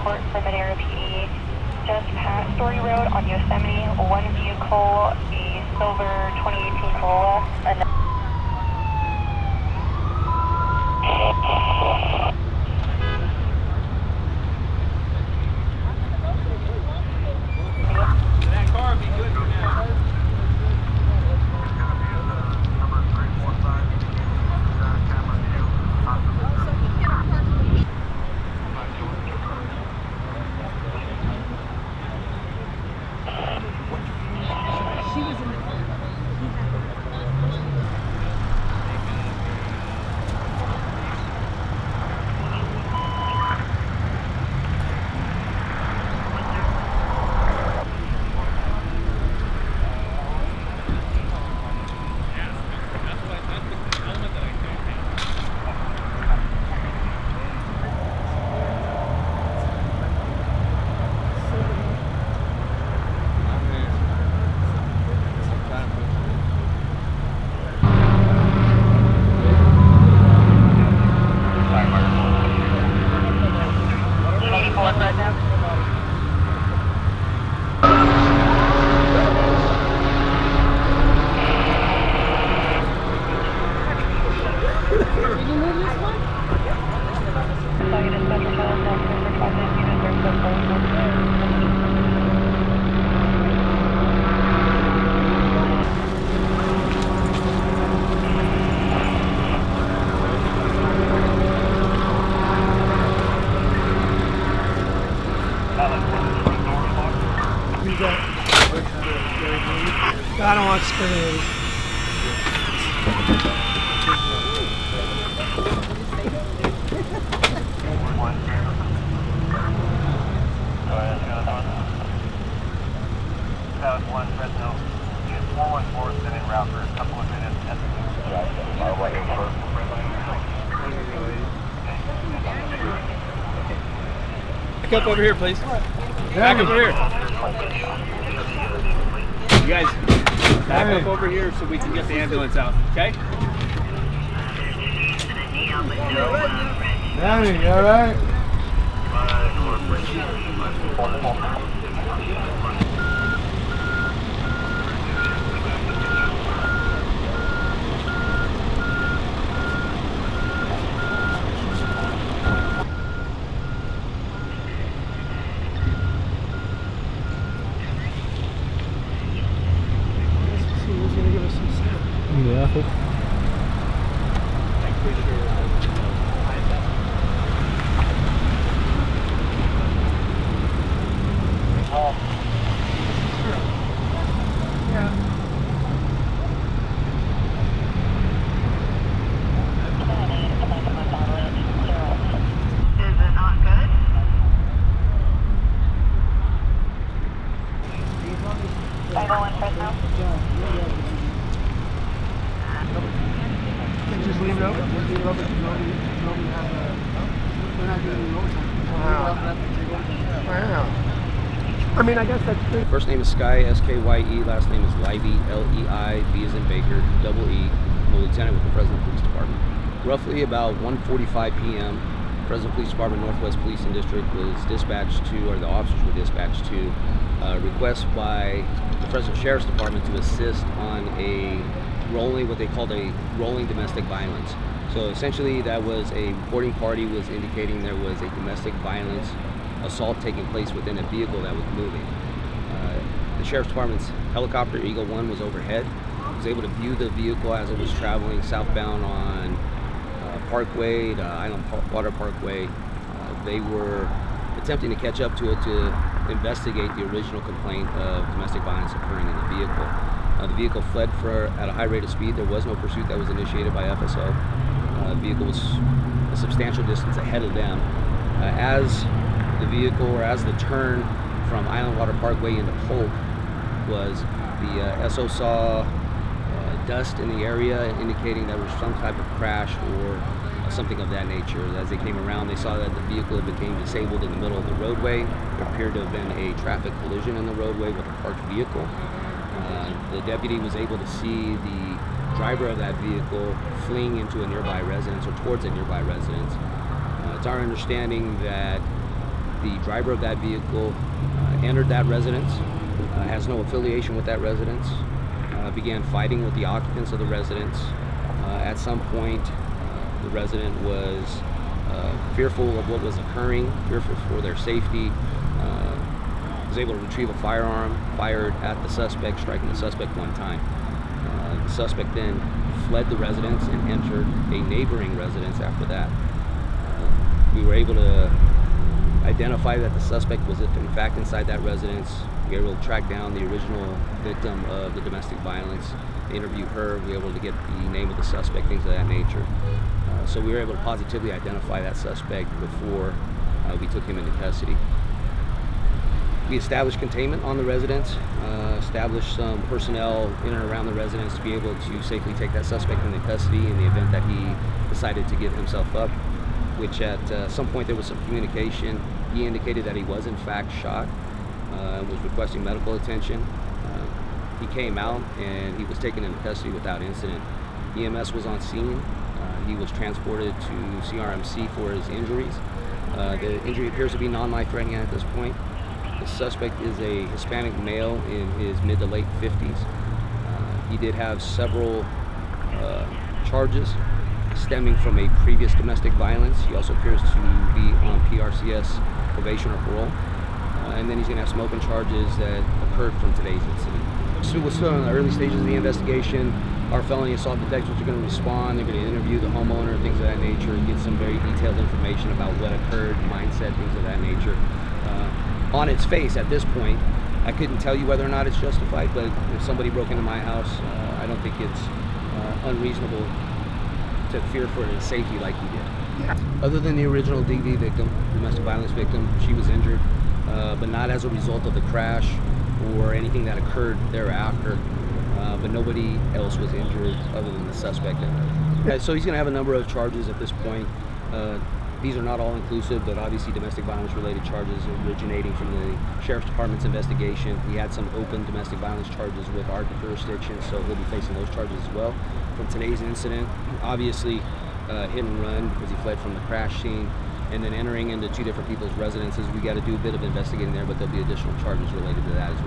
report from an area PE. Just past Story Road on Yosemite, one vehicle, a silver 2018 Corolla. That car would be good for now. I don't want spinning. One Fresno. It's 414 been en route for a couple of minutes. Back up over here, please. Back up over here. You guys, back up over here so we can get the ambulance out, okay? Danny, you alright? Yeah. Just leave it open. Just leave it open. Nobody has we're not doing any overtime. Wow. I mean, I guess that's good. First name is Sky, S-K-Y-E. Last name is Livey, L-E-I, B as in Baker, double E. I'm a lieutenant with the Fresno Police Department. Roughly about 1:45 p.m., Fresno Police Department Northwest Policing District was dispatched to, or the officers were dispatched to, a request by the Fresno Sheriffs Department to assist on what they called a rolling domestic violence. So essentially that was a reporting party was indicating there was a domestic violence assault taking place within a vehicle that was moving. The Sheriff's Department's helicopter, Eagle One, was overhead. Was able to view the vehicle as it was traveling southbound on Parkway to Waterpark Parkway. They were attempting to catch up to it to investigate the original complaint of domestic violence occurring in the vehicle. The vehicle fled at a high rate of speed. There was no pursuit that was initiated by FSO. The vehicle was a substantial distance ahead of them. As the turn from Island Water Parkway into Polk was, the SO saw dust in the area indicating there was some type of crash or something of that nature. As they came around, they saw that the vehicle had become disabled in the middle of the roadway. There appeared to have been a traffic collision in the roadway with a parked vehicle. The deputy was able to see the driver of that vehicle fleeing into a nearby residence or towards a nearby residence. It's our understanding that The driver of that vehicle entered that residence, has no affiliation with that residence, began fighting with the occupants of the residence. At some point, the resident was fearful of what was occurring, fearful for their safety, was able to retrieve a firearm, fired at the suspect, striking the suspect one time. The suspect then fled the residence and entered a neighboring residence after that. We were able to identify that the suspect was in fact inside that residence. We were able to track down the original victim of the domestic violence, interview her, we were able to get the name of the suspect, things of that nature. So we were able to positively identify that suspect before we took him into custody. We established containment on the residence, established some personnel in and around the residence to be able to safely take that suspect into custody in the event that he decided to give himself up, which at some point there was some communication. He indicated that he was in fact shot, was requesting medical attention. He came out and he was taken into custody without incident. EMS was on scene. He was transported to CRMC for his injuries. The injury appears to be non-life-threatening at this point. The suspect is a Hispanic male in his mid to late 50s. He did have several charges stemming from a previous domestic violence. He also appears to be on PRCS probation or parole. And then he's going to have some open charges that occurred from today's incident. So we're still in the early stages of the investigation. Our felony assault detectives are going to respond. They're going to interview the homeowner, things of that nature, get some very detailed information about what occurred, mindset, things of that nature. On its face, at this point, I couldn't tell you whether or not it's justified, but if somebody broke into my house, I don't think it's unreasonable to fear for his safety like he did. Yeah. Other than the original DV victim, domestic violence victim, she was injured, but not as a result of the crash or anything that occurred thereafter. But nobody else was injured other than the suspect. So he's going to have a number of charges at this point. These are not all inclusive, but obviously domestic violence related charges originating from the Sheriff's Department's investigation. He had some open domestic violence charges with our jurisdiction, so he'll be facing those charges as well. From today's incident, obviously hit and run because he fled from the crash scene, and then entering into two different people's residences. We got to do a bit of investigating there, but there'll be additional charges related to that as well.